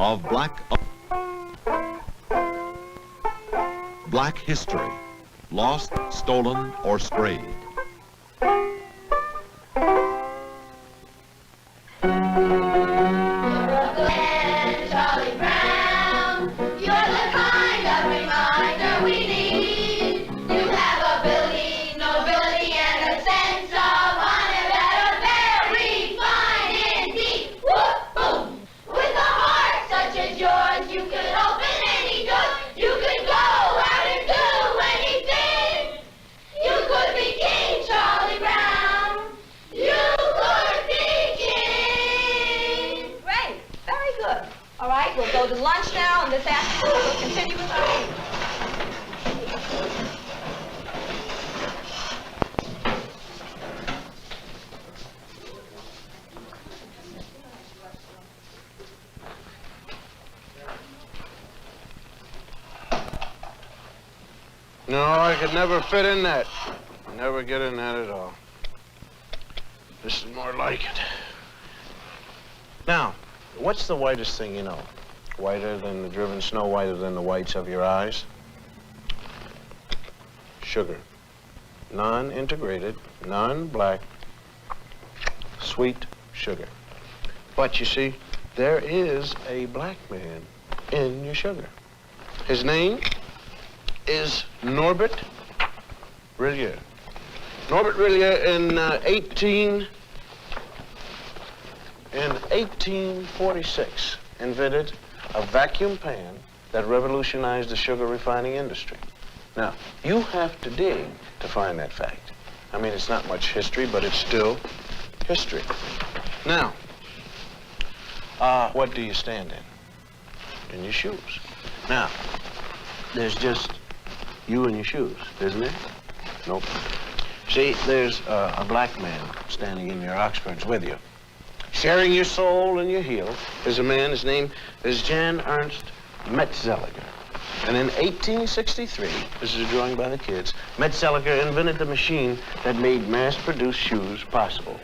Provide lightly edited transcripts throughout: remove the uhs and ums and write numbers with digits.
of black history, lost, stolen, or strayed. Go to lunch now, and this afternoon we'll continue with our meeting. No, I could never fit in that. Never get in that at all. This is more like it. Now, what's the whitest thing you know? Whiter than the driven snow, whiter than the whites of your eyes? Sugar. Non-integrated, non-black, sweet sugar. But you see, there is a black man in your sugar. His name is Norbert Rillier. Norbert Rillier in 1846 invented a vacuum pan that revolutionized the sugar refining industry. Now, you have to dig to find that fact. I mean, it's not much history, but it's still history. Now, what do you stand in? In your shoes. Now, there's just you and your shoes, isn't there? Nope. See, there's a black man standing in your Oxfords with you. Sharing your soul and your heel is a man, his name is Jan Ernst Metzelliger. And in 1863, this is a drawing by the kids, Metzelliger invented the machine that made mass-produced shoes possible.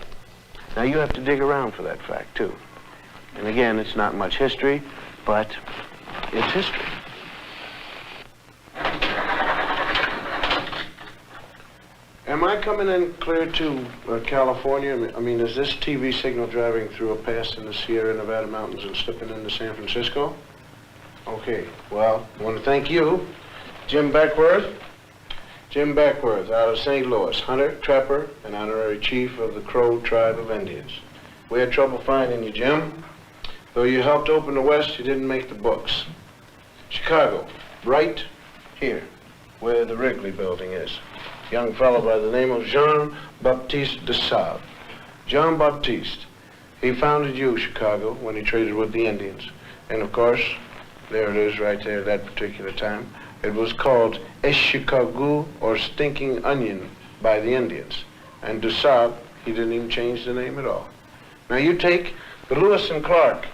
Now, you have to dig around for that fact, too. And again, it's not much history, but it's history. Am I coming in clear to California? I mean, is this TV signal driving through a pass in the Sierra Nevada mountains and slipping into San Francisco? Okay, well, I want to thank you, Jim Beckworth. Jim Beckworth out of St. Louis, hunter, trapper, and honorary chief of the Crow tribe of Indians. We had trouble finding you, Jim. Though you helped open the West, you didn't make the books. Chicago, right here, where the Wrigley building is. Young fellow by the name of Jean-Baptiste de Sable. Jean Baptiste, he founded Chicago, when he traded with the Indians. And of course, there it is right there at that particular time. It was called Chicago, or Stinking Onion, by the Indians. And de Sable, he didn't even change the name at all. Now you take the Lewis and Clark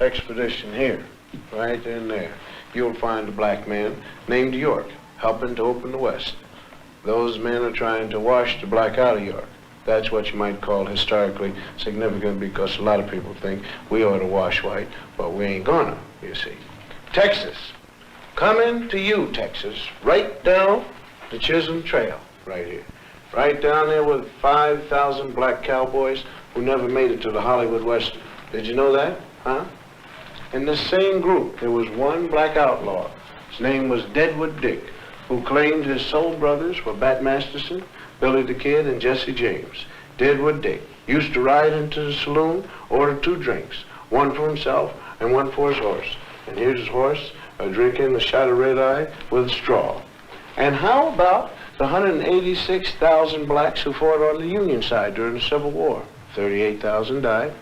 expedition here, right in there. You'll find a black man named York, helping to open the West. Those men are trying to wash the black out of York. That's what you might call historically significant, because a lot of people think we ought to wash white, but we ain't gonna, you see. Texas. Coming to you, Texas, right down the Chisholm Trail, right here. Right down there with 5,000 black cowboys who never made it to the Hollywood Western. Did you know that, huh? In this same group, there was one black outlaw. His name was Deadwood Dick, who claimed his soul brothers were Bat Masterson, Billy the Kid, and Jesse James. Deadwood Dick used to ride into the saloon, order 2 drinks, one for himself and one for his horse. And here's his horse drinking a shot of red eye with a straw. And how about the 186,000 blacks who fought on the Union side during the Civil War? 38,000 died.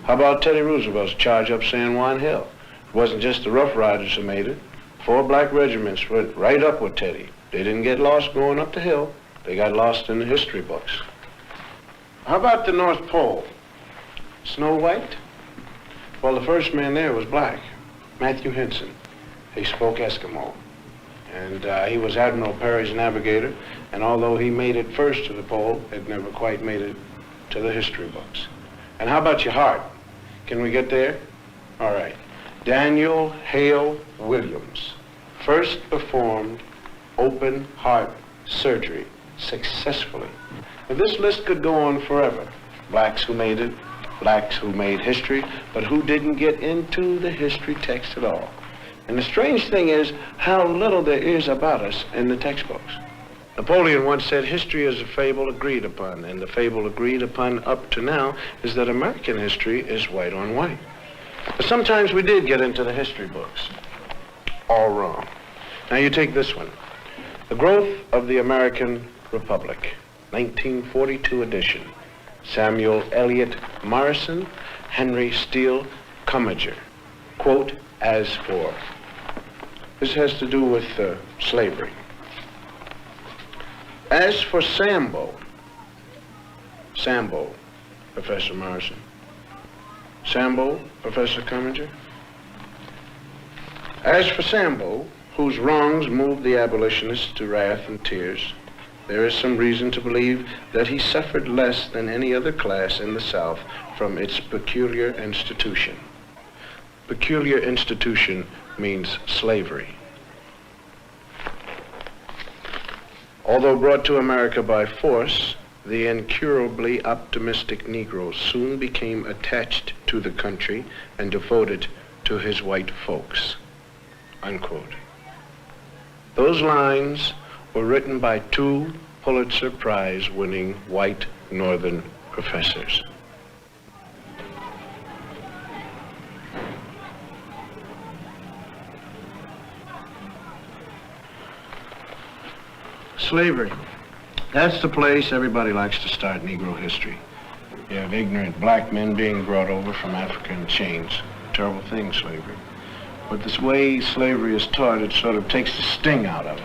How about Teddy Roosevelt's charge up San Juan Hill? It wasn't just the Rough Riders who made it. 4 black regiments went right up with Teddy. They didn't get lost going up the hill. They got lost in the history books. How about the North Pole? Snow White? Well, the first man there was black, Matthew Henson. He spoke Eskimo. And he was Admiral Perry's navigator. And although he made it first to the pole, it never quite made it to the history books. And how about your heart? Can we get there? All right. Daniel Hale Williams first performed open heart surgery successfully. Now, this list could go on forever. Blacks who made it, blacks who made history, but who didn't get into the history text at all. And the strange thing is how little there is about us in the textbooks. Napoleon once said, history is a fable agreed upon, and the fable agreed upon up to now is that American history is white on white. But sometimes we did get into the history books. All wrong. Now you take this one. The Growth of the American Republic, 1942 edition. Samuel Eliot Morrison, Henry Steele Commager. Quote, as for. This has to do with slavery. As for Sambo, Professor Morrison. Sambo, Professor Commager. As for Sambo, whose wrongs moved the abolitionists to wrath and tears, there is some reason to believe that he suffered less than any other class in the South from its peculiar institution. Peculiar institution means slavery. Although brought to America by force, the incurably optimistic Negro soon became attached to the country and devoted to his white folks. Unquote. Those lines were written by two Pulitzer Prize-winning white Northern professors. Slavery. That's the place everybody likes to start Negro history. You have ignorant black men being brought over from Africa in chains. Terrible thing, slavery. But this way slavery is taught, it sort of takes the sting out of it.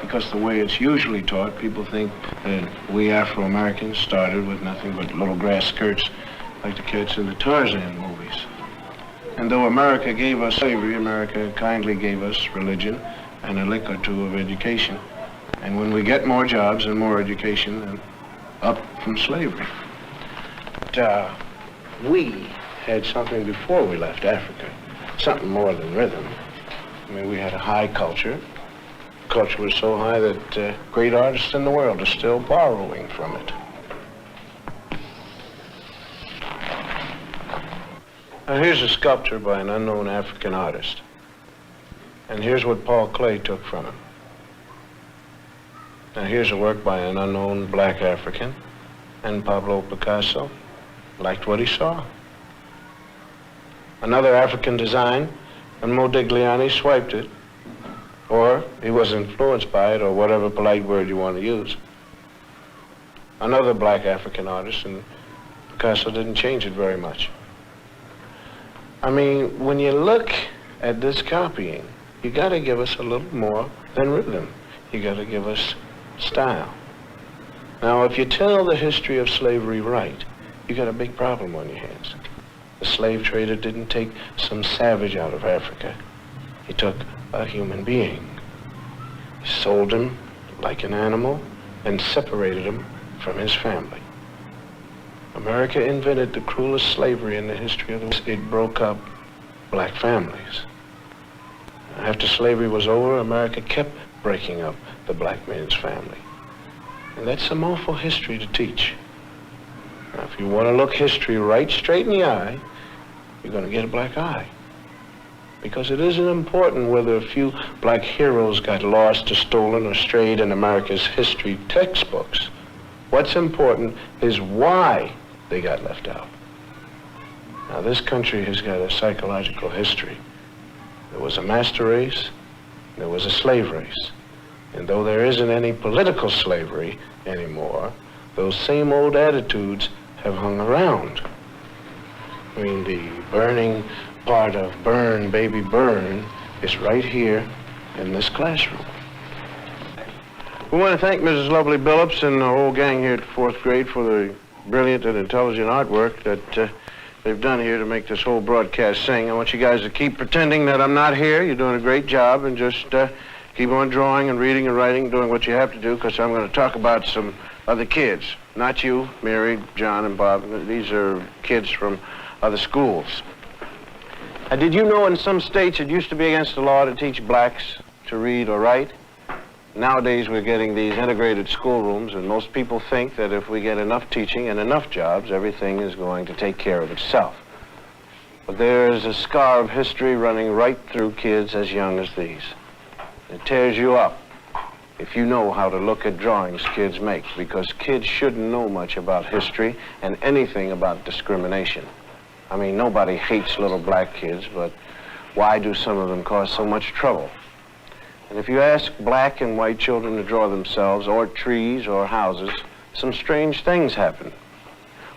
Because the way it's usually taught, people think that we Afro-Americans started with nothing but little grass skirts like the kids in the Tarzan movies. And though America gave us slavery, America kindly gave us religion and a lick or two of education. And when we get more jobs and more education, then up from slavery. But we had something before we left Africa, something more than rhythm. I mean, we had a high culture. Culture was so high that great artists in the world are still borrowing from it. Now here's a sculpture by an unknown African artist. And here's what Paul Klee took from him. Now here's a work by an unknown black African, and Pablo Picasso liked what he saw. Another African design, and Modigliani swiped it, or he was influenced by it, or whatever polite word you want to use. Another black African artist, and Picasso didn't change it very much. I mean, when you look at this copying, you got to give us a little more than rhythm. You got to give us style. Now, if you tell the history of slavery right, you got a big problem on your hands. The slave trader didn't take some savage out of Africa. He took a human being. He sold him like an animal and separated him from his family. America invented the cruelest slavery in the history of the world. It broke up black families. After slavery was over, America kept breaking up the black man's family. And that's some awful history to teach. Now, if you want to look history right straight in the eye, you're going to get a black eye. Because it isn't important whether a few black heroes got lost or stolen or strayed in America's history textbooks. What's important is why they got left out. Now, this country has got a psychological history. There was a master race, there was a slave race. And though there isn't any political slavery anymore, those same old attitudes have hung around. I mean, the burning part of Burn, Baby Burn is right here in this classroom. We want to thank Mrs. Lovely Billups and the whole gang here at the 4th grade for the brilliant and intelligent artwork that they've done here to make this whole broadcast sing. I want you guys to keep pretending that I'm not here. You're doing a great job, and just keep on drawing and reading and writing, doing what you have to do, because I'm going to talk about some other kids. Not you, Mary, John, and Bob. These are kids from other schools. Did you know in some states it used to be against the law to teach blacks to read or write? Nowadays we're getting these integrated schoolrooms, and most people think that if we get enough teaching and enough jobs, everything is going to take care of itself. But there is a scar of history running right through kids as young as these. It tears you up if you know how to look at drawings kids make, because kids shouldn't know much about history and anything about discrimination. I mean, nobody hates little black kids, but why do some of them cause so much trouble? And if you ask black and white children to draw themselves, or trees, or houses, some strange things happen.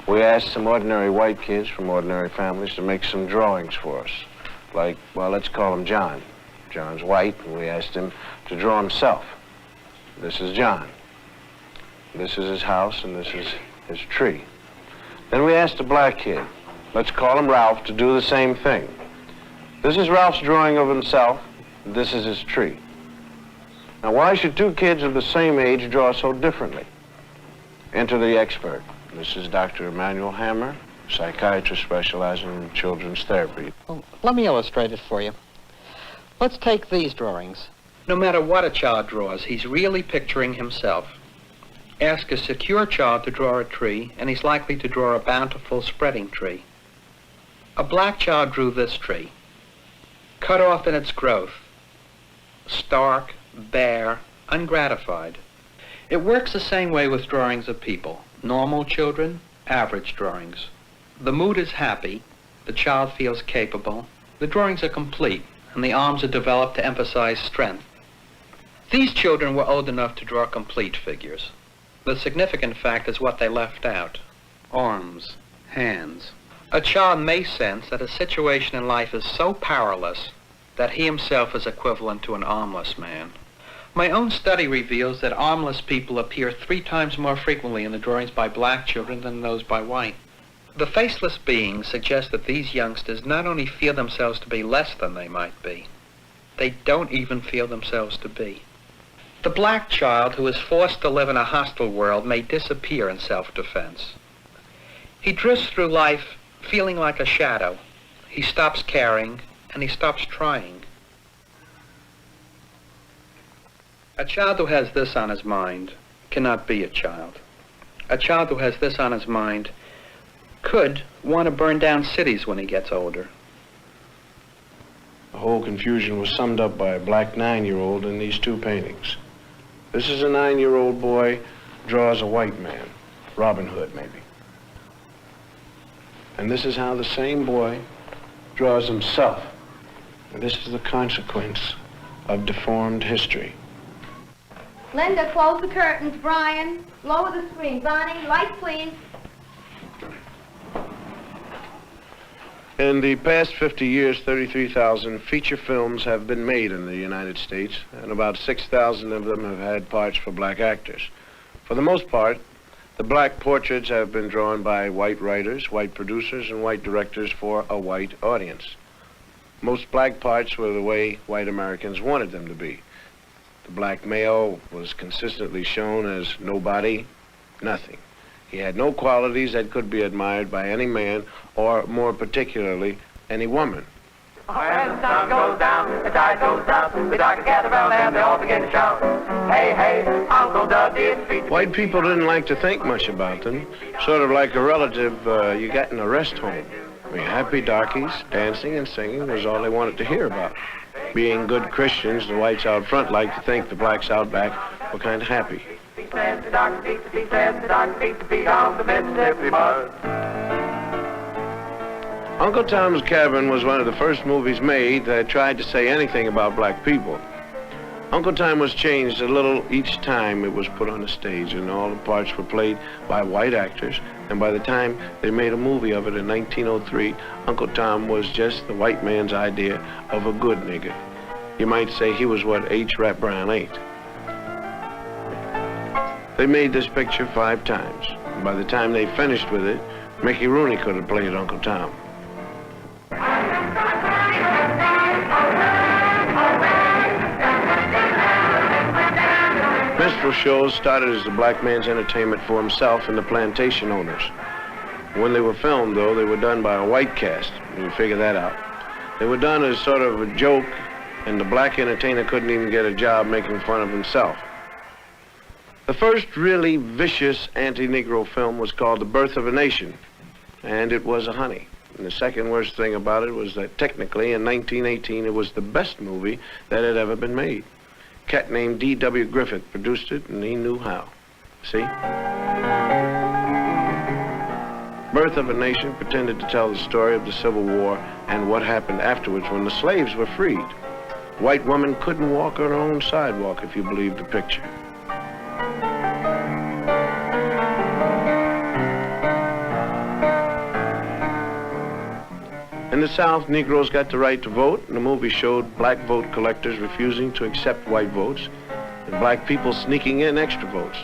We asked some ordinary white kids from ordinary families to make some drawings for us. Like, well, let's call him John. John's white, and we asked him to draw himself. This is John. This is his house, and this is his tree. Then we asked a black kid, let's call him Ralph, to do the same thing. This is Ralph's drawing of himself. This is his tree. Now, why should two kids of the same age draw so differently? Enter the expert. This is Dr. Emmanuel Hammer, psychiatrist specializing in children's therapy. Well, let me illustrate it for you. Let's take these drawings. No matter what a child draws, he's really picturing himself. Ask a secure child to draw a tree, and he's likely to draw a bountiful, spreading tree. A black child drew this tree, cut off in its growth, stark, bare, ungratified. It works the same way with drawings of people. Normal children, average drawings. The mood is happy, the child feels capable, the drawings are complete, and the arms are developed to emphasize strength. These children were old enough to draw complete figures. The significant fact is what they left out: arms, hands. A child may sense that a situation in life is so powerless that he himself is equivalent to an armless man. My own study reveals that armless people appear 3 times more frequently in the drawings by black children than those by white. The faceless beings suggest that these youngsters not only feel themselves to be less than they might be, they don't even feel themselves to be. The black child who is forced to live in a hostile world may disappear in self-defense. He drifts through life feeling like a shadow. He stops caring, and he stops trying. A child who has this on his mind cannot be a child. A child who has this on his mind could want to burn down cities when he gets older. The whole confusion was summed up by a black 9-year-old in these 2 paintings. This is a 9-year-old boy draws a white man, Robin Hood maybe. And this is how the same boy draws himself. And this is the consequence of deformed history. Linda, close the curtains. Brian, lower the screen. Bonnie, lights, please. In the past 50 years, 33,000 feature films have been made in the United States, and about 6,000 of them have had parts for black actors. For the most part, the black portraits have been drawn by white writers, white producers, and white directors for a white audience. Most black parts were the way white Americans wanted them to be. The black male was consistently shown as nobody, nothing. He had no qualities that could be admired by any man, or more particularly, any woman. When the sun goes down, the tide goes down, we dog together around and they all begin to shout, hey, hey, Uncle Doug did feed the... White people didn't like to think much about them, sort of like a relative you got in a rest home. I mean, happy darkies, dancing and singing was all they wanted to hear about. Being good Christians, the whites out front liked to think the blacks out back were kind of happy. Uncle Tom's Cabin was one of the first movies made that tried to say anything about black people. Uncle Tom was changed a little each time it was put on the stage, and all the parts were played by white actors, and by the time they made a movie of it in 1903, Uncle Tom was just the white man's idea of a good nigger. You might say he was what H. Rap Brown ain't. They made this picture 5 times, and by the time they finished with it, Mickey Rooney could have played Uncle Tom. Minstrel shows started as the black man's entertainment for himself and the plantation owners. When they were filmed, though, they were done by a white cast. You figure that out. They were done as sort of a joke, and the black entertainer couldn't even get a job making fun of himself. The first really vicious anti-Negro film was called The Birth of a Nation, and it was a honey. And the second worst thing about it was that technically in 1918 it was the best movie that had ever been made. A cat named D.W. Griffith produced it, and he knew how. See? Birth of a Nation pretended to tell the story of the Civil War and what happened afterwards when the slaves were freed. A white woman couldn't walk her own sidewalk, if you believe the picture. In the South, Negroes got the right to vote, and the movie showed black vote collectors refusing to accept white votes, and black people sneaking in extra votes.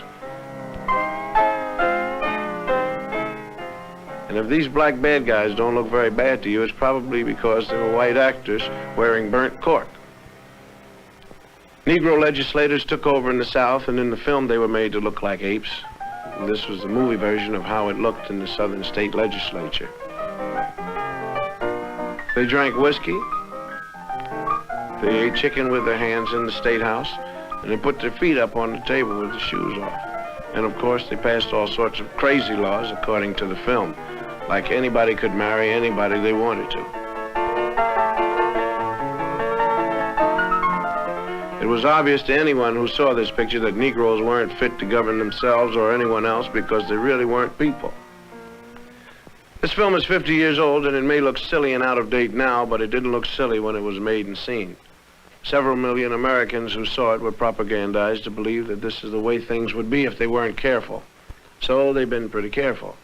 And if these black bad guys don't look very bad to you, it's probably because they were white actors wearing burnt cork. Negro legislators took over in the South, and in the film they were made to look like apes. And this was the movie version of how it looked in the Southern state legislature. They drank whiskey, they ate chicken with their hands in the State House, and they put their feet up on the table with the shoes off. And of course, they passed all sorts of crazy laws according to the film, like anybody could marry anybody they wanted to. It was obvious to anyone who saw this picture that Negroes weren't fit to govern themselves or anyone else because they really weren't people. This film is 50 years old, and it may look silly and out of date now, but it didn't look silly when it was made and seen. Several million Americans who saw it were propagandized to believe that this is the way things would be if they weren't careful. So they've been pretty careful.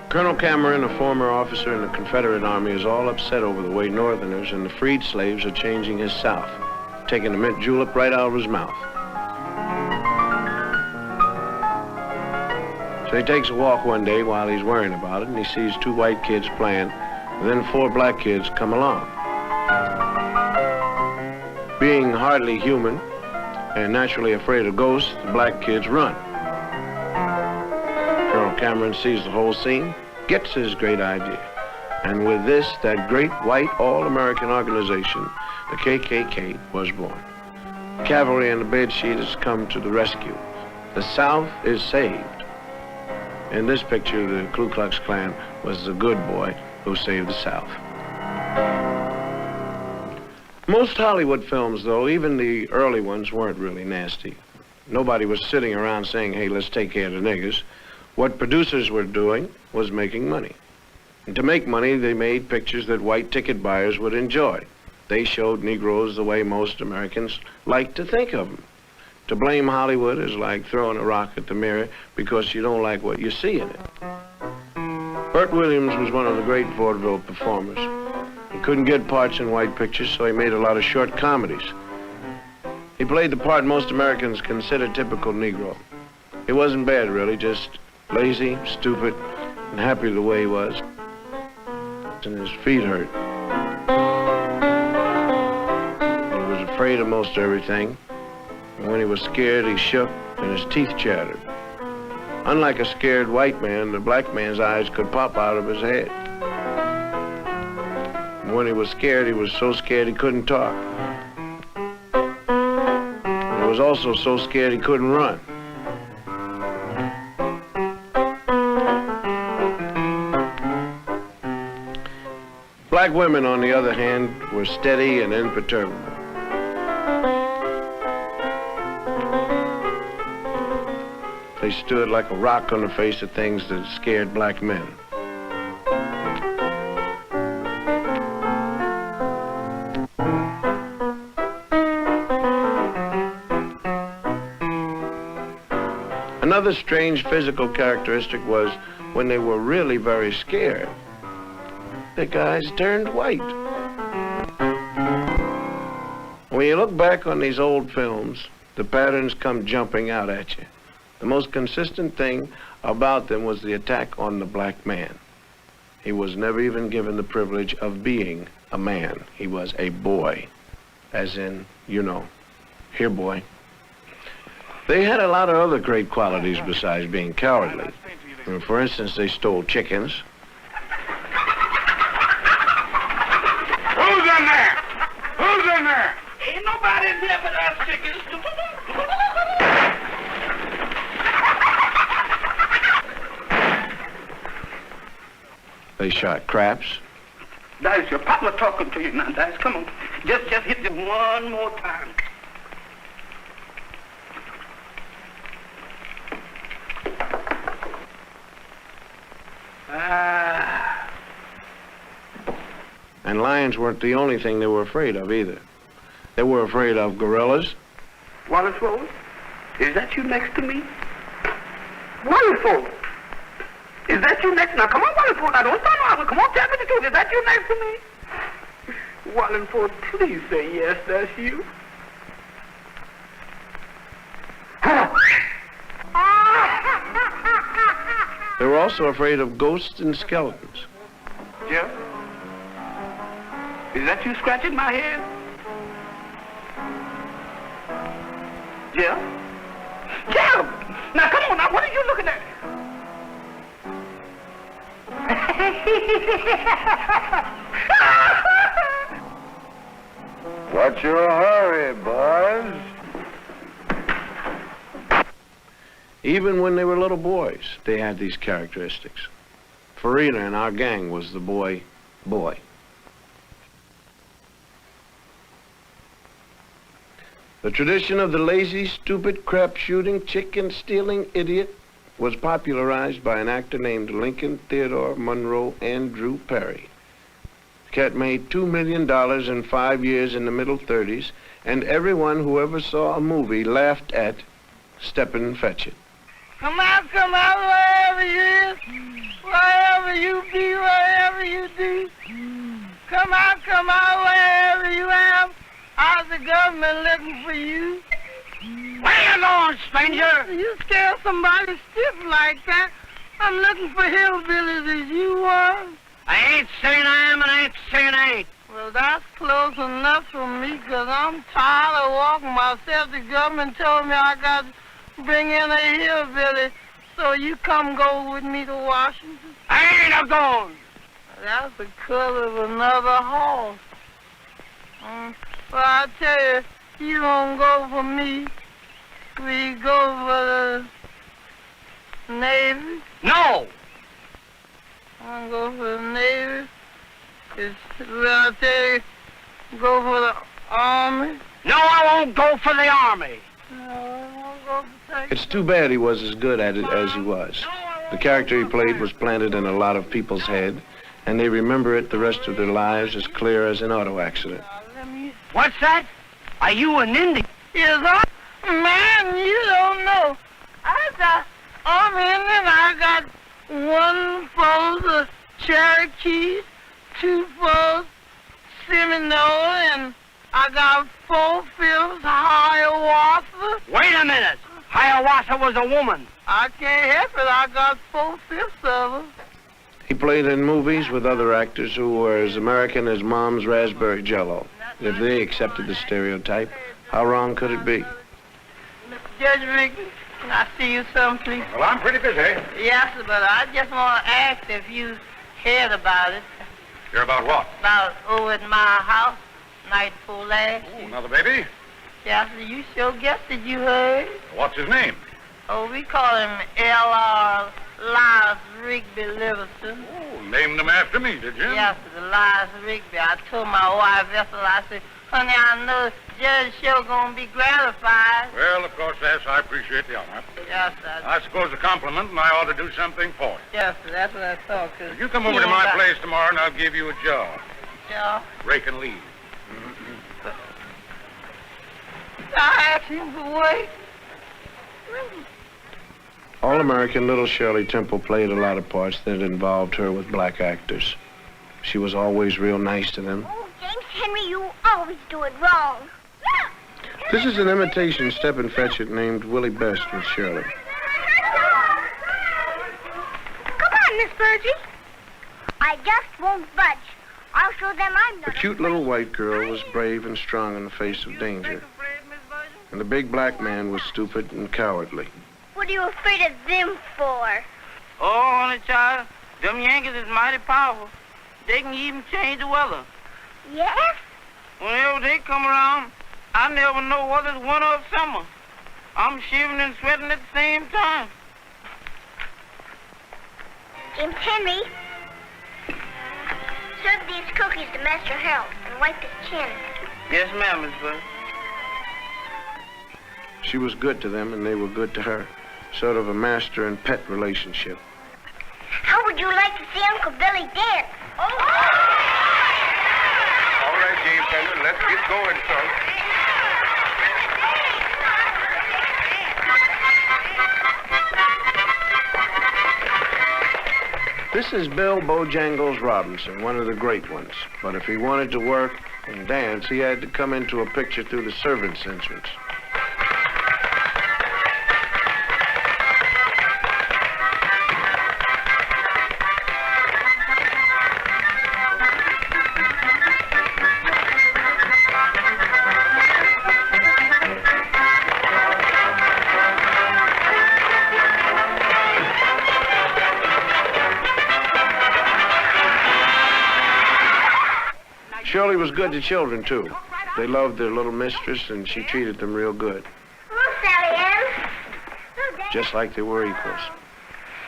Colonel Cameron, a former officer in the Confederate Army, is all upset over the way Northerners and the freed slaves are changing his South, taking the mint julep right out of his mouth. So he takes a walk one day while he's worrying about it, and he sees two white kids playing, and then four black kids come along. Being hardly human and naturally afraid of ghosts, the black kids run. Colonel Cameron sees the whole scene, gets his great idea, and with this, that great white all-American organization, the KKK, was born. Cavalry and the bedsheet has come to the rescue. The South is saved. In this picture, the Ku Klux Klan was the good boy who saved the South. Most Hollywood films, though, even the early ones, weren't really nasty. Nobody was sitting around saying, hey, let's take care of the niggers. What producers were doing was making money. And to make money, they made pictures that white ticket buyers would enjoy. They showed Negroes the way most Americans like to think of them. To blame Hollywood is like throwing a rock at the mirror because you don't like what you see in it. Burt Williams was one of the great vaudeville performers. He couldn't get parts in white pictures, so he made a lot of short comedies. He played the part most Americans consider typical Negro. He wasn't bad, really, just lazy, stupid, and happy the way he was. And his feet hurt. He was afraid of most everything. And when he was scared, he shook and his teeth chattered. Unlike a scared white man, the black man's eyes could pop out of his head. And when he was scared, he was so scared he couldn't talk. And he was also so scared he couldn't run. Black women, on the other hand, were steady and imperturbable. They stood like a rock on the face of things that scared black men. Another strange physical characteristic was when they were really very scared, the guys turned white. When you look back on these old films, the patterns come jumping out at you. The most consistent thing about them was the attack on the black man. He was never even given the privilege of being a man. He was a boy, as in, you know, here, boy. They had a lot of other great qualities besides being cowardly. For instance, they stole chickens. Who's in there? Ain't nobody in there but us chickens. They shot craps. Dice, your papa talking to you now, Dice. Come on. Just hit them one more time. And lions weren't the only thing they were afraid of either. They were afraid of gorillas. Wonderful. Is that you next to me? Wonderful. Is that you next? Now, come on, Wonderful. Now, don't start arguing. Come on, tell me the truth. Is that you next to me? Wonderful, please say yes, that's you. They were also afraid of ghosts and skeletons. Jeff? Is that you scratching my head? Jeff? Jeff! Now, come on, now, what are you looking at? What's your hurry, Buzz? Even when they were little boys, they had these characteristics. Farida in our gang was the boy. The tradition of the lazy, stupid, crap-shooting, chicken-stealing idiot was popularized by an actor named Lincoln Theodore Monroe Andrew Perry. The cat made $2 million in 5 years in the middle 30s, and everyone who ever saw a movie laughed at Stepin Fetchit. Come out, wherever you is, wherever you be, wherever you do. Come out, wherever you am. How's the government looking for you? Where you going, stranger? You scare somebody stiff like that. I'm looking for hillbillies as you were. I ain't saying I am and I ain't saying I ain't. Well, that's close enough for me, because I'm tired of walking myself. The government told me I got to bring in a hillbilly, so you come go with me to Washington. I ain't a-going. That's the color of another horse. Well, I tell you, you don't go for me. We go for the Navy. No! I don't go for the Navy. Well, I tell you, go for the Army. No, I won't go for the Army. No, I won't go for Texas. It's too bad he was as good at it as he was. The character he played was planted in a lot of people's head, and they remember it the rest of their lives as clear as an auto accident. What's that? Are you an Indian? Yes, man, you don't know. I got Indian. I got 1 for the Cherokee, 2 for Seminole, and I got 4/5 Hiawatha. Wait a minute. Hiawatha was a woman. I can't help it. I got 4/5 of her. He played in movies with other actors who were as American as Mom's raspberry jello. If they accepted the stereotype, how wrong could it be? Judge Rickey, can I see you some, please? Well, I'm pretty busy. Yes, but I just want to ask if you heard about it. Hear about what? About over at my house, night before last. Oh, another baby? Yes, you sure guessed it, you heard. What's his name? Oh, we call him L.R. Elias Rigby Livingston. Oh, named him after me, did you? Yes, Elias Rigby. I told my wife yesterday, I said, honey, I know Judge sure gonna be gratified. Well, of course, yes, I appreciate the honor. Yes, I suppose a compliment, and I ought to do something for you. Yes, that's what I thought. You come over to my place tomorrow, and I'll give you a job. Yeah. Rake and leave. I asked him to wait. All-American little Shirley Temple played a lot of parts that involved her with black actors. She was always real nice to them. Oh, James Henry, you always do it wrong. This is an imitation Stepin Fetchit named Willie Best with Shirley. Come on, Miss Virgie. I just won't budge. I'll show them I'm not The cute little white girl was brave and strong in the face of danger. And the big black man was stupid and cowardly. What are you afraid of them for? Oh, honey, child, them Yankees is mighty powerful. They can even change the weather. Yes? Whenever they come around, I never know whether it's winter or summer. I'm shivering and sweating at the same time. James Henry, serve these cookies to Master Harold and wipe his chin. Yes, ma'am, Miss Bird. She was good to them, and they were good to her. Sort of a master and pet relationship. How would you like to see Uncle Billy dance? All right, James Henry, let's get going, son. This is Bill Bojangles Robinson, one of the great ones. But if he wanted to work and dance, he had to come into a picture through the servants' entrance. Shirley was good to children, too. They loved their little mistress, and she treated them real good. Hello, Sally Ann. Just like they were equals.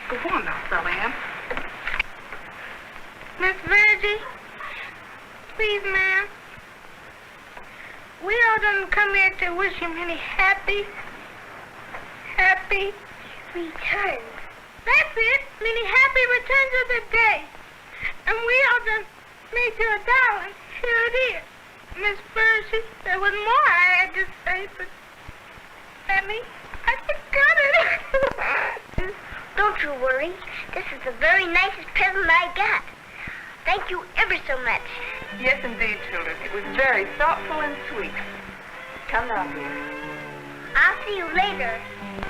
Go on now, Sally Ann. Miss Virgie, please, ma'am. We all done come here to wish you many happy Return. That's it. Many happy returns of the day. And we all done made you a darling. Here it is. Miss Virgie, there was more I had to say, but Emmy, I forgot it. Don't you worry. This is the very nicest present I got. Thank you ever so much. Yes, indeed, children. It was very thoughtful and sweet. Come now, dear. I'll see you later.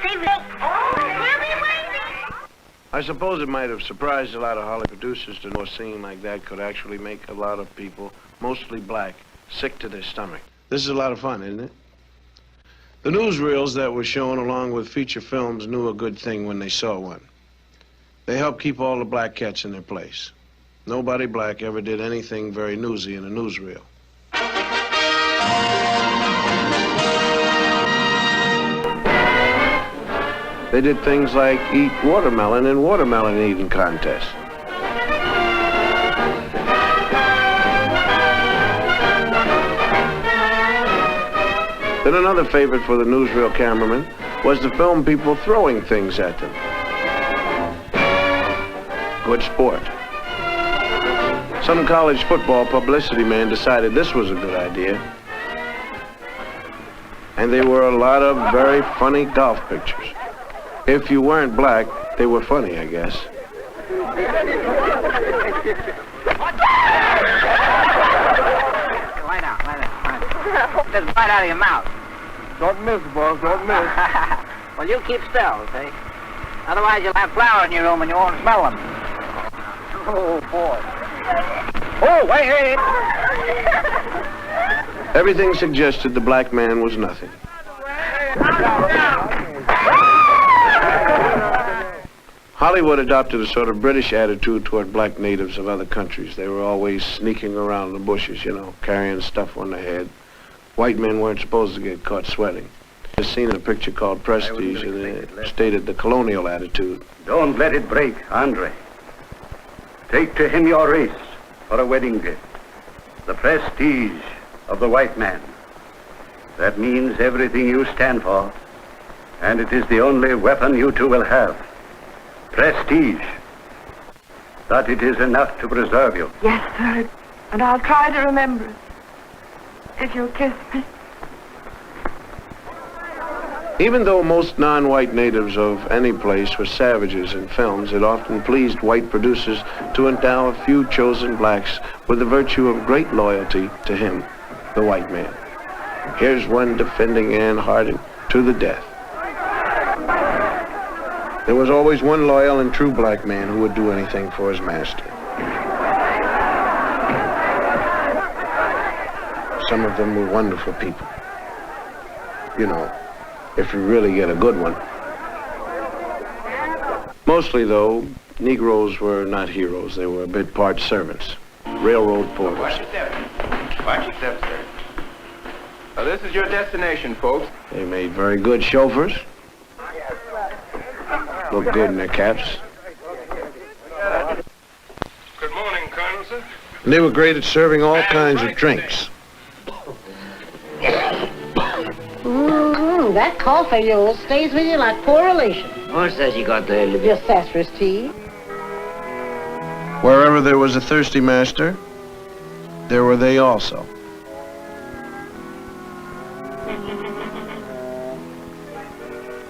Say late. Oh, we'll be waiting. I suppose it might have surprised a lot of Hollywood producers to know a scene like that could actually make a lot of people, mostly black, sick to their stomach. This is a lot of fun, isn't it? The newsreels that were shown along with feature films knew a good thing when they saw one. They helped keep all the black cats in their place. Nobody black ever did anything very newsy in a newsreel. They did things like eat watermelon in watermelon eating contests. Then another favorite for the newsreel cameraman was to film people throwing things at them. Good sport. Some college football publicity man decided this was a good idea. And there were a lot of very funny golf pictures. If you weren't black, they were funny, I guess. Lie down. Just right out of your mouth. Don't miss, boss, don't miss. Well, you keep still, see? Otherwise, you'll have flowers in your room and you won't smell them. Oh, boy. Oh, wait. Everything suggested the black man was nothing. Hollywood adopted a sort of British attitude toward black natives of other countries. They were always sneaking around the bushes, you know, carrying stuff on their head. White men weren't supposed to get caught sweating. I've seen a picture called Prestige, and it stated the colonial attitude. Don't let it break, Andre. Take to him your race for a wedding gift. The prestige of the white man. That means everything you stand for, and it is the only weapon you two will have. Prestige. But it is enough to preserve you. Yes, sir. And I'll try to remember it. If you'll kiss me. Even though most non-white natives of any place were savages in films, it often pleased white producers to endow a few chosen blacks with the virtue of great loyalty to him, the white man. Here's one defending Anne Harding to the death. There was always one loyal and true black man who would do anything for his master. Some of them were wonderful people. You know, if you really get a good one. Mostly, though, Negroes were not heroes. They were a bit part servants, railroad porters. Watch your steps, sir. This is your destination, folks. They made very good chauffeurs. Look good in their caps. Good morning, Colonel, sir. And they were great at serving all kinds of drinks. That coffee, you stays with you like poor relation. What's that you got there, Libby? Just sassafras tea. Wherever there was a thirsty master, there were they also.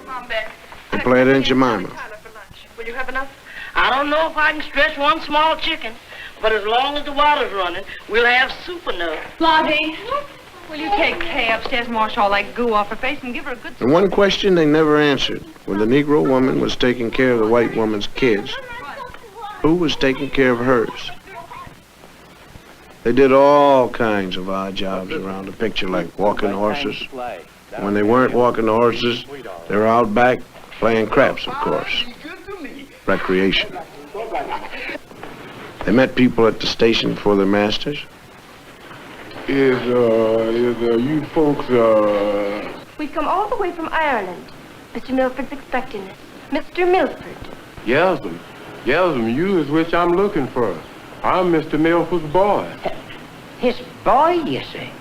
Mom, Beck. They played Aunt Jemima. Will you have enough? I don't know if I can stretch one small chicken, but as long as the water's running, we'll have soup enough. Lottie, will you take Kay upstairs and wash all that goo off her face and give her a good... And one question they never answered. When the Negro woman was taking care of the white woman's kids, who was taking care of hers? They did all kinds of odd jobs around the picture, like walking horses. When they weren't walking the horses, they were out back playing craps, of course. Recreation. They met people at the station for their masters. Is you folks, We've come all the way from Ireland. Mr. Milford's expecting us. Mr. Milford. Yes'm, you is which I'm looking for. I'm Mr. Milford's boy. His boy, you say?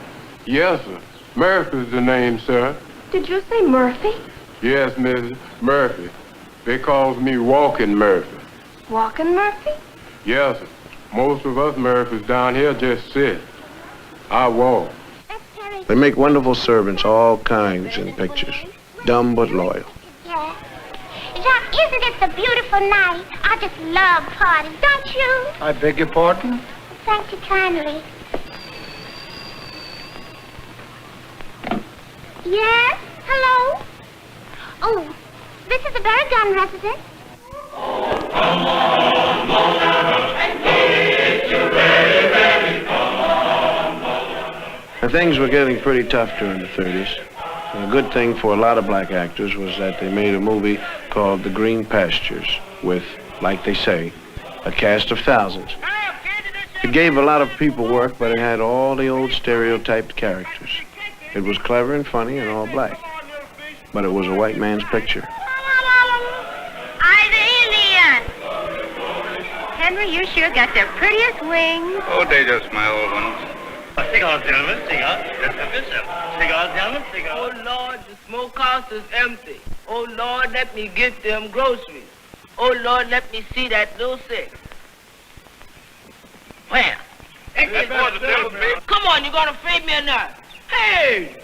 Yes, sir. Murphy's the name, sir. Did you say Murphy? Yes, Mrs. Murphy. They calls me Walking Murphy. Walking Murphy? Yes, sir. Most of us Murphys down here just sit. I walk. They make wonderful servants, all kinds in pictures. Dumb but loyal. Yeah. Jacques, isn't it a beautiful night? I just love parties, don't you? I beg your pardon? Thank you kindly. Yes? Hello? Oh, this is the Berrigan residence. And things were getting pretty tough during the 30s. And a good thing for a lot of black actors was that they made a movie called The Green Pastures with, like they say, a cast of thousands. It gave a lot of people work, but it had all the old stereotyped characters. It was clever and funny and all black. But it was a white man's picture. I'm the Indian. Henry, you sure got the prettiest wings. Oh, they just my old ones. Cigars, gentlemen, cigars. Let's have yourself. Cigars, gentlemen, cigars. Oh, Lord, the smokehouse is empty. Oh, Lord, let me get them groceries. Oh, Lord, let me see that little six. Where? Come on, you gonna feed me or not? Hey!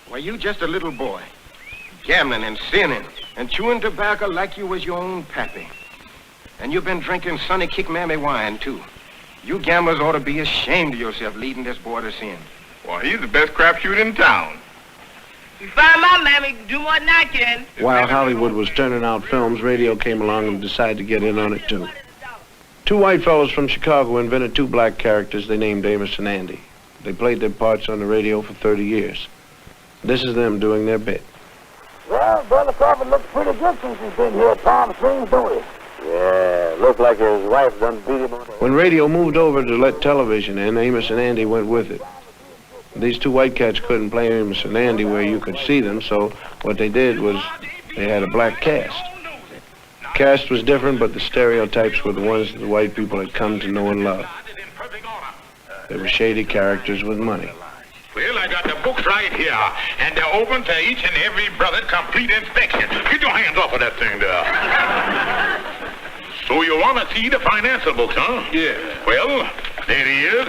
Why, you just a little boy, gambling and sinning and chewing tobacco like you was your own pappy. And you've been drinking Sonny Kick Mammy wine, too. You gamblers ought to be ashamed of yourself leading this boy to sin. Well, he's the best crapshoot in town. You find my mammy, do more than I can. While Hollywood was turning out films, radio came along and decided to get in on it, too. Two white fellows from Chicago invented two black characters they named Amos and Andy. They played their parts on the radio for 30 years. This is them doing their bit. Well, Brother Crawford looks pretty good since he's been here at Palm Springs, don't he? Yeah, looked like his wife done beat him on the... When radio moved over to let television in, Amos and Andy went with it. These two white cats couldn't play Amos and Andy where you could see them, so what they did was they had a black cast. Cast was different, but the stereotypes were the ones that the white people had come to know and love. They were shady characters with money. Well, I got the books right here, and they're open to each and every brother complete inspection. Get your hands off of that thing there. So you want to see the financial books, huh? Yeah. Well, there he is.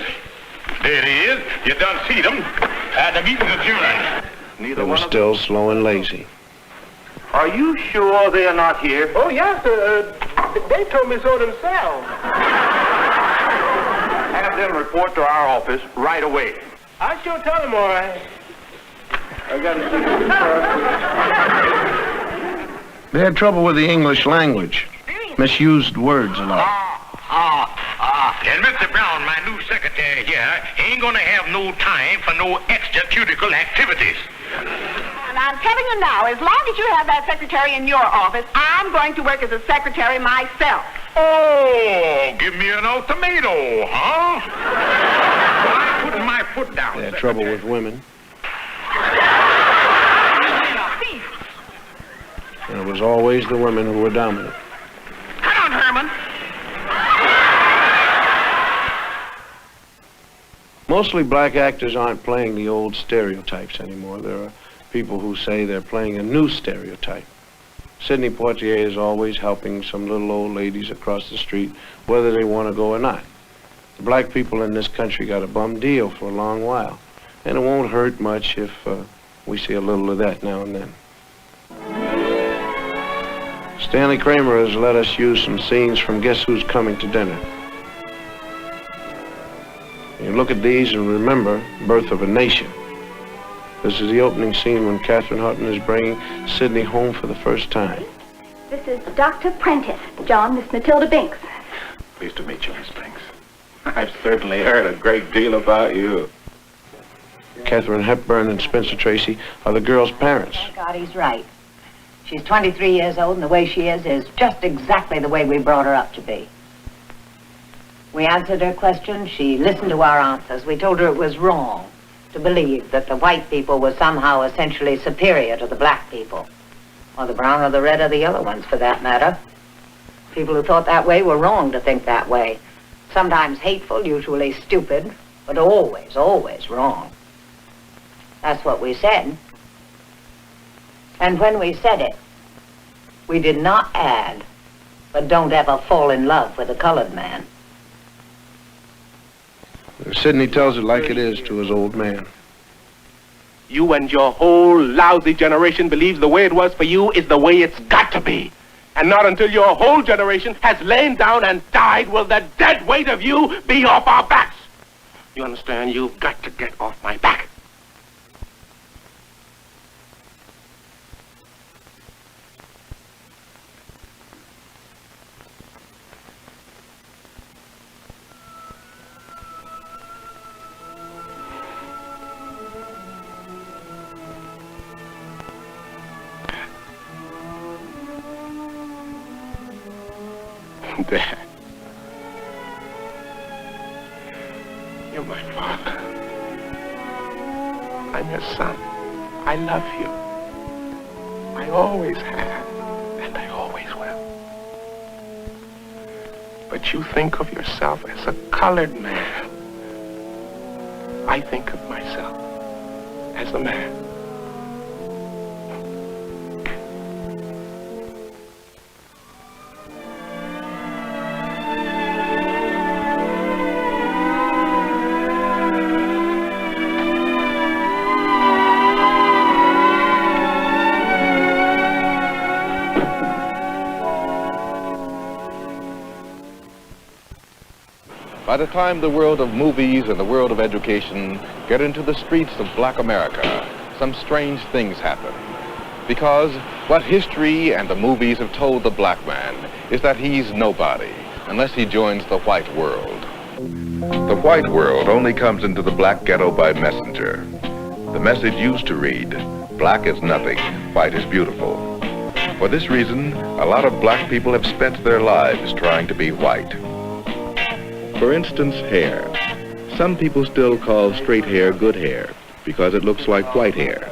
There he is. You done see them. The meeting's adjourned. They were still slow and lazy. Are you sure they are not here? Oh, yes, sir. They told me so themselves. Have them report to our office right away. I sure tell them, all right. I got to see. They had trouble with the English language. Misused words a lot. And Mr. Brown, my new secretary here, ain't gonna have no time for no extracurricular activities. And I'm telling you now, as long as you have that secretary in your office, I'm going to work as a secretary myself. Oh, give me an ultimatum, huh? I'm putting my foot down. They had trouble with women. And it was always the women who were dominant. Come on, Herman. Mostly black actors aren't playing the old stereotypes anymore. There are people who say they're playing a new stereotype. Sidney Poitier is always helping some little old ladies across the street, whether they want to go or not. The black people in this country got a bum deal for a long while, and it won't hurt much if we see a little of that now and then. Stanley Kramer has let us use some scenes from Guess Who's Coming to Dinner. You look at these and remember Birth of a Nation. This is the opening scene when Katherine Hutton is bringing Sidney home for the first time. This is Dr. Prentice. John, Miss Matilda Binks. Pleased to meet you, Miss Binks. I've certainly heard a great deal about you. Katharine Hepburn and Spencer Tracy are the girl's parents. Thank God he's right. She's 23 years old, and the way she is just exactly the way we brought her up to be. We answered her questions. She listened to our answers. We told her it was wrong to believe that the white people were somehow essentially superior to the black people, or the brown or the red or the yellow ones, for that matter. People who thought that way were wrong to think that way. Sometimes hateful, usually stupid, but always, always wrong. That's what we said. And when we said it, we did not add, but don't ever fall in love with a colored man. Sidney tells it like it is to his old man. You and your whole lousy generation believes the way it was for you is the way it's got to be. And not until your whole generation has lain down and died will the dead weight of you be off our backs. You understand? You've got to get off my back. Dad, you're my father. I'm your son. I love you. I always have, and I always will. But you think of yourself as a colored man. I think of myself as a man. By the time the world of movies and the world of education get into the streets of black America, some strange things happen. Because what history and the movies have told the black man is that he's nobody unless he joins the white world. The white world only comes into the black ghetto by messenger. The message used to read, black is nothing, white is beautiful. For this reason, a lot of black people have spent their lives trying to be white. For instance, hair. Some people still call straight hair good hair because it looks like white hair.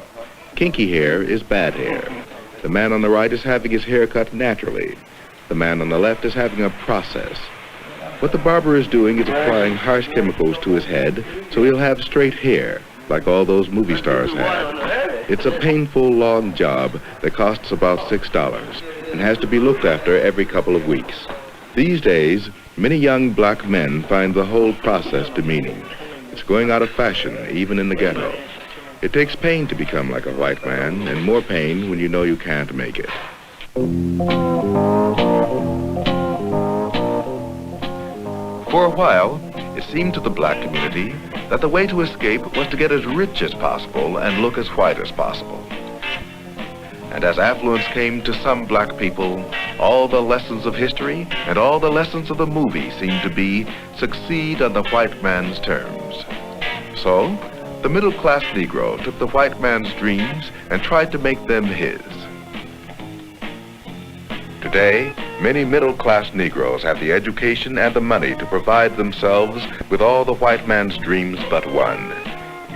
Kinky hair is bad hair. The man on the right is having his hair cut naturally. The man on the left is having a process. What the barber is doing is applying harsh chemicals to his head so he'll have straight hair like all those movie stars have. It's a painful, long job that costs about $6 and has to be looked after every couple of weeks. These days, many young black men find the whole process demeaning. It's going out of fashion, even in the ghetto. It takes pain to become like a white man, and more pain when you know you can't make it. For a while, it seemed to the black community that the way to escape was to get as rich as possible and look as white as possible. And as affluence came to some black people, all the lessons of history and all the lessons of the movie seemed to be succeed on the white man's terms. So, the middle-class Negro took the white man's dreams and tried to make them his. Today, many middle-class Negroes have the education and the money to provide themselves with all the white man's dreams but one,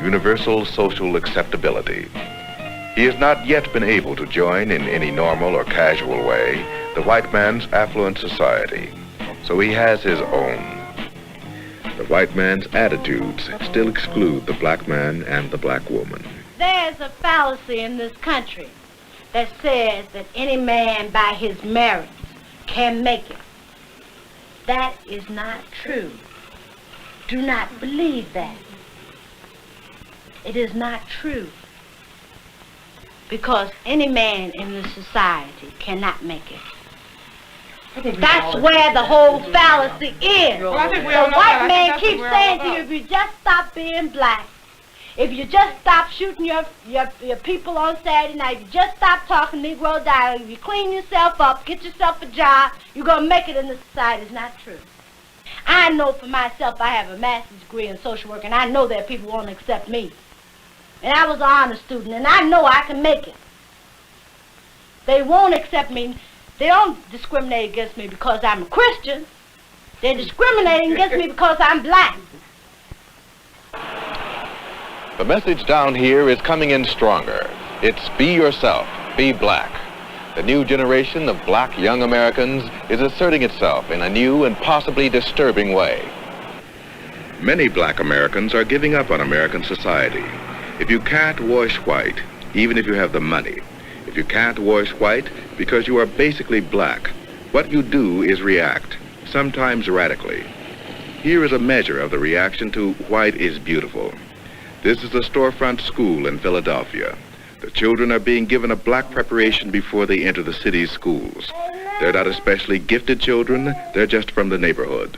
universal social acceptability. He has not yet been able to join in any normal or casual way the white man's affluent society, so he has his own. The white man's attitudes still exclude the black man and the black woman. There's a fallacy in this country that says that any man by his merits can make it. That is not true. Do not believe that. It is not true. Because any man in this society cannot make it. That's where the whole fallacy is. The white man keeps saying to you, if you just stop being black, if you just stop shooting your people on Saturday night, if you just stop talking Negro dialect, if you clean yourself up, get yourself a job, you're going to make it in this society. It's not true. I know for myself, I have a master's degree in social work, and I know that people won't accept me. And I was an honor student, and I know I can make it. They won't accept me. They don't discriminate against me because I'm a Christian. They're discriminating against me because I'm black. The message down here is coming in stronger. It's be yourself, be black. The new generation of black young Americans is asserting itself in a new and possibly disturbing way. Many black Americans are giving up on American society. If you can't wash white, even if you have the money, if you can't wash white because you are basically black, what you do is react, sometimes radically. Here is a measure of the reaction to White is Beautiful. This is a storefront school in Philadelphia. The children are being given a black preparation before they enter the city's schools. They're not especially gifted children, they're just from the neighborhood.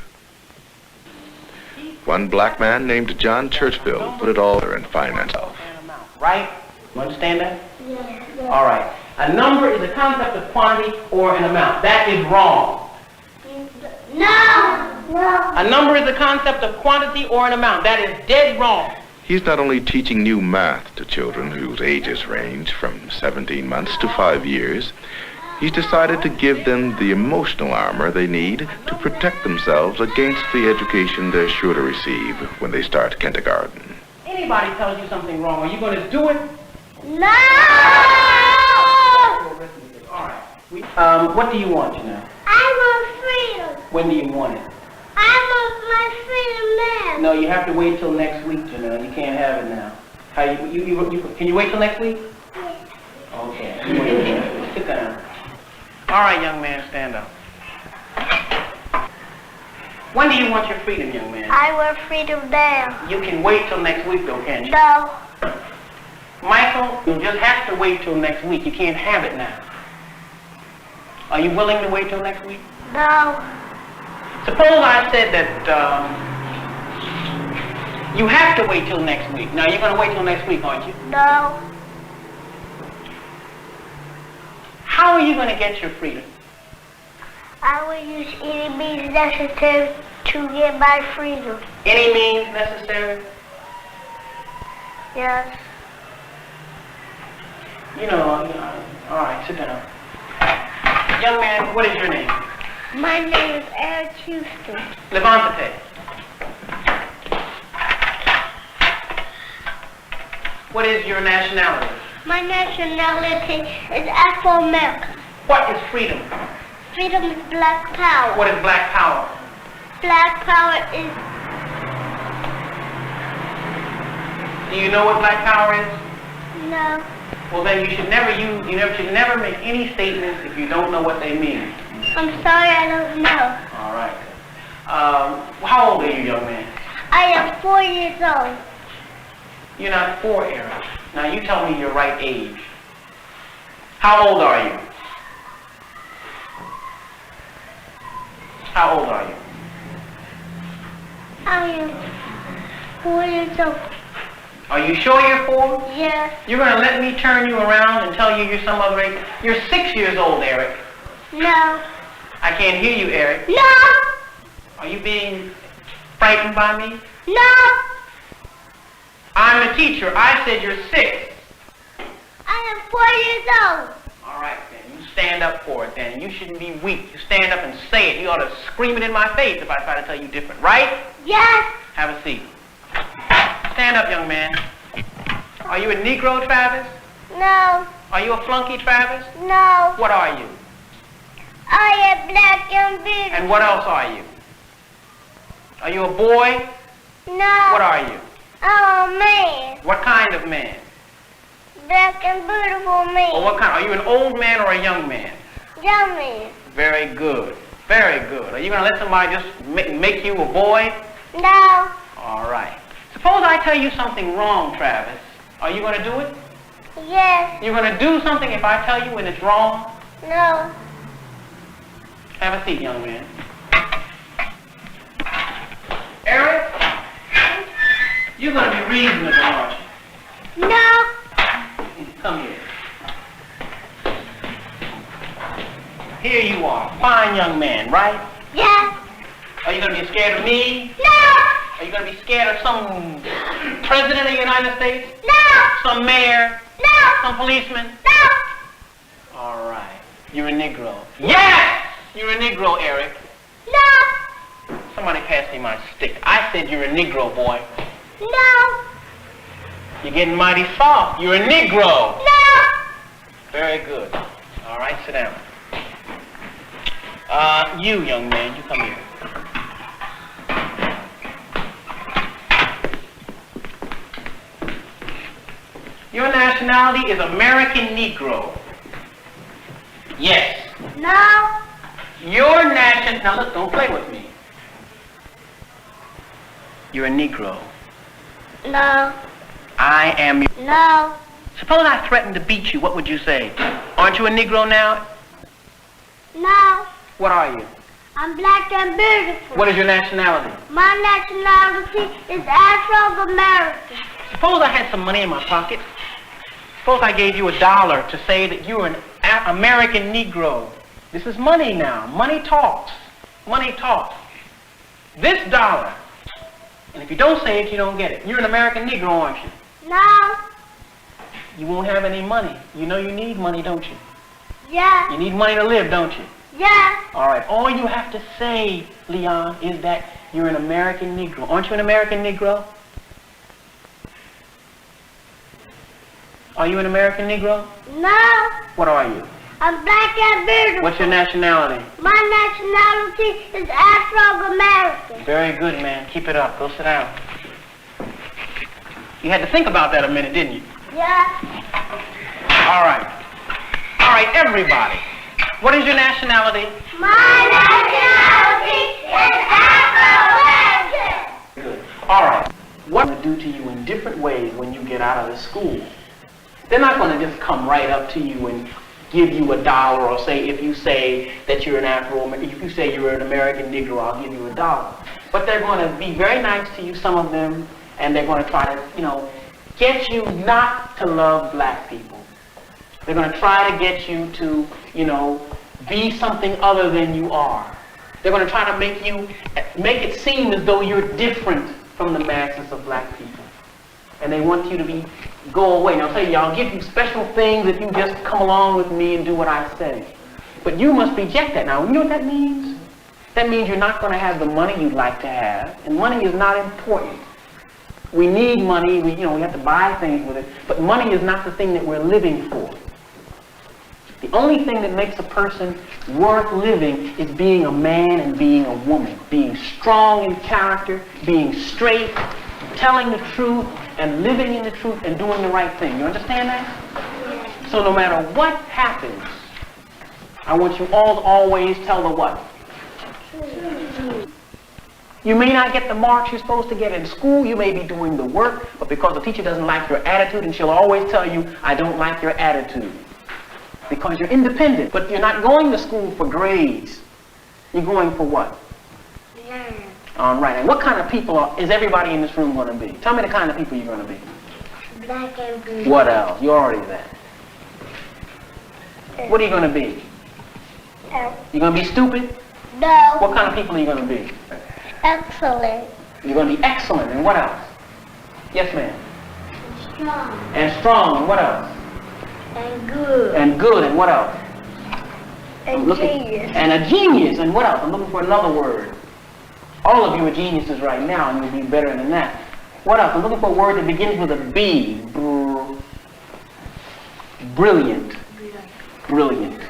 One black man named John Churchville put it all there in finance. Right? You understand that? Yeah. All right. A number is a concept of quantity or an amount. That is wrong. No! No! A number is a concept of quantity or an amount. That is dead wrong. He's not only teaching new math to children whose ages range from 17 months to 5 years, he's decided to give them the emotional armor they need to protect themselves against the education they're sure to receive when they start kindergarten. Anybody tells you something wrong, are you going to do it? No! All right. What do you want, Janelle? I want freedom. When do you want it? I want my freedom now. No, you have to wait till next week, Janelle. You can't have it now. How can you wait till next week? Yes. Okay. Wait till next week. Sit down. All right, young man, stand up. When do you want your freedom, young man? I want freedom now. You can wait till next week, though, can't you? No. Michael, you just have to wait till next week. You can't have it now. Are you willing to wait till next week? No. Suppose I said that you have to wait till next week. Now, you're going to wait till next week, aren't you? No. How are you going to get your freedom? I will use any means necessary to get my freedom. Any means necessary? Yes. You know, all right, sit down. Young man, what is your name? My name is Eric Houston. Levante. What is your nationality? My nationality is Afro-American. What is freedom? Freedom is black power. What is black power? Black power is... Do you know what black power is? No. Well, then you should never should never make any statements if you don't know what they mean. I'm sorry, I don't know. All right. How old are you, young man? I am 4 years old. You're not 4, Eric. Now you tell me your right age. How old are you? How old are you? I am 4 years old. Are you sure you're 4? Yes. You're going to let me turn you around and tell you you're some other age? You're 6 years old, Eric. No. I can't hear you, Eric. No. Are you being frightened by me? No. I'm the teacher. I said you're 6. I am 4 years old. All right, then. You stand up for it, then. You shouldn't be weak. You stand up and say it. You ought to scream it in my face if I try to tell you different, right? Yes. Have a seat. Stand up, young man. Are you a Negro, Travis? No. Are you a flunky, Travis? No. What are you? I am black and beautiful. And what else are you? Are you a boy? No. What are you? I'm a man. What kind of man? Black and beautiful man. Or what kind? Are you an old man or a young man? Young man. Very good. Very good. Are you going to let somebody just make you a boy? No. All right. Suppose I tell you something wrong, Travis. Are you going to do it? Yes. You're going to do something if I tell you when it's wrong? No. Have a seat, young man. Eric, you're going to be reasonable, aren't you? No. Come here. Here you are, fine young man, right? Yes. Are you going to be scared of me? No. Are you going to be scared of some president of the United States? No. Some mayor? No. Some policeman? No. All right. You're a Negro. Yes! You're a Negro, Eric. No. Somebody pass me my stick. I said you're a Negro, boy. No. You're getting mighty soft. You're a Negro. No. Very good. All right, sit down. You, young man, you come here. Your nationality is American Negro. Yes. No. Your nation... Now look, don't play with me. You're a Negro. No. I am... No. Suppose I threatened to beat you, what would you say? Aren't you a Negro now? No. What are you? I'm black and beautiful. What is your nationality? My nationality is Afro-American. Suppose I had some money in my pocket. Suppose I gave you $1 to say that you're an American Negro. This is money now. Money talks. Money talks. This $1. And if you don't say it, you don't get it. You're an American Negro, aren't you? No. You won't have any money. You know you need money, don't you? Yeah. You need money to live, don't you? Yeah. All right. All you have to say, Leon, is that you're an American Negro. Aren't you an American Negro? Are you an American Negro? No. What are you? I'm black and beautiful. What's your nationality? My nationality is Afro-American. Very good, man. Keep it up. Go sit down. You had to think about that a minute, didn't you? Yeah. All right. All right, everybody. What is your nationality? My nationality is Afro-American. Good. All right. What will do to you in different ways when you get out of the school? They're not going to just come right up to you and give you $1 or say, if you say that you're an Afro-American, if you say you're an American Negro, I'll give you $1. But they're going to be very nice to you, some of them, and they're going to try to, get you not to love black people. They're going to try to get you to, be something other than you are. They're going to try to make it seem as though you're different from the masses of black people. And they want you to go away. Now, I'll tell you, I'll give you special things if you just come along with me and do what I say. But you must reject that. Now, you know what that means? That means you're not going to have the money you'd like to have. And money is not important. We need money. We have to buy things with it. But money is not the thing that we're living for. The only thing that makes a person worth living is being a man and being a woman. Being strong in character, being straight, telling the truth, and living in the truth and doing the right thing. You understand that? So no matter what happens, I want you all to always tell the what? You may not get the marks you're supposed to get in school. You may be doing the work, but because the teacher doesn't like your attitude, and she'll always tell you, I don't like your attitude. Because you're independent, but you're not going to school for grades. You're going for what? Yeah. All right, and what kind of people is everybody in this room going to be? Tell me the kind of people you're going to be. Black and beautiful. What else? You're already that. What are you going to be? You're going to be stupid? No. What kind of people are you going to be? Excellent. You're going to be excellent, and what else? Yes, ma'am. Strong. And strong, and what else? And good. And good, and what else? And genius. And a genius, and what else? I'm looking for another word. All of you are geniuses right now, and you'll be better than that. What else? I'm looking for a word that begins with a B. Brilliant. Brilliant.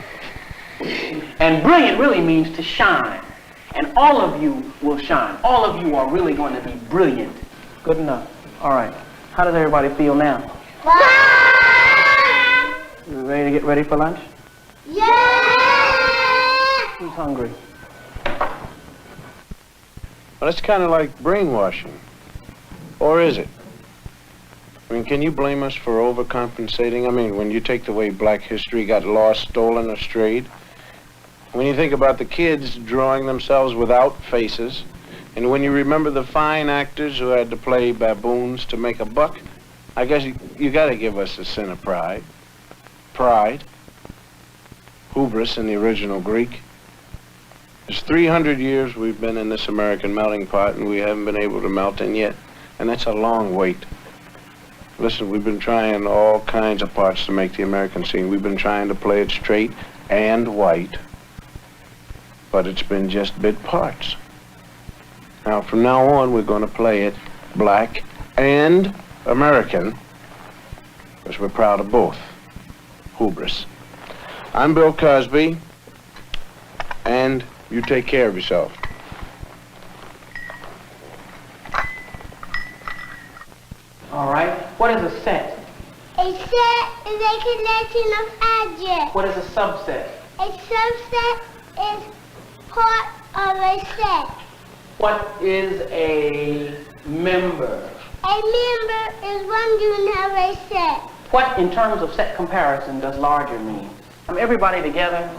And brilliant really means to shine. And all of you will shine. All of you are really going to be brilliant. Good enough. All right. How does everybody feel now? You ready to get ready for lunch? Yeah! Who's hungry? Well, it's kind of like brainwashing. Or is it? I mean, can you blame us for overcompensating? I mean, when you take the way black history got lost, stolen, or strayed, when you think about the kids drawing themselves without faces, and when you remember the fine actors who had to play baboons to make a buck, I guess you got to give us a sin of pride. Pride. Hubris in the original Greek. It's 300 years we've been in this American melting pot, and we haven't been able to melt in yet. And that's a long wait. Listen, we've been trying all kinds of parts to make the American scene. We've been trying to play it straight and white, but it's been just bit parts. Now, from now on, we're going to play it black and American, because we're proud of both. Hubris. I'm Bill Cosby, and you take care of yourself. All right. What is a set? A set is a collection of objects. What is a subset? A subset is part of a set. What is a member? A member is one unit of a set. What, in terms of set comparison, does larger mean? Everybody together.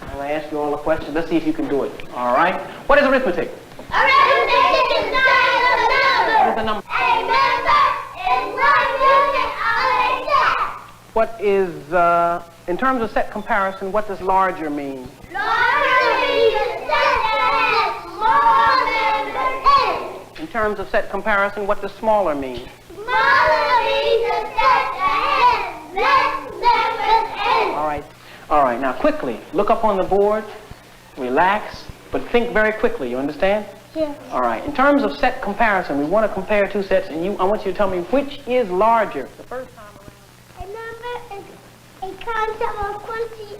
I'm going to ask you all a question. Let's see if you can do it. All right. What is arithmetic? Arithmetic is not a number. What is a number? A member is one unit of a set. What is, in terms of set comparison, what does larger mean? Larger means a set that has more members in. In terms of set comparison, what does smaller mean? Smaller means a set that has less members in. All right. All right. Now, quickly, look up on the board, relax, but think very quickly. You understand? Yes. All right. In terms of set comparison, we want to compare two sets, and I want you to tell me which is larger. The first time around. A number is a concept of quantity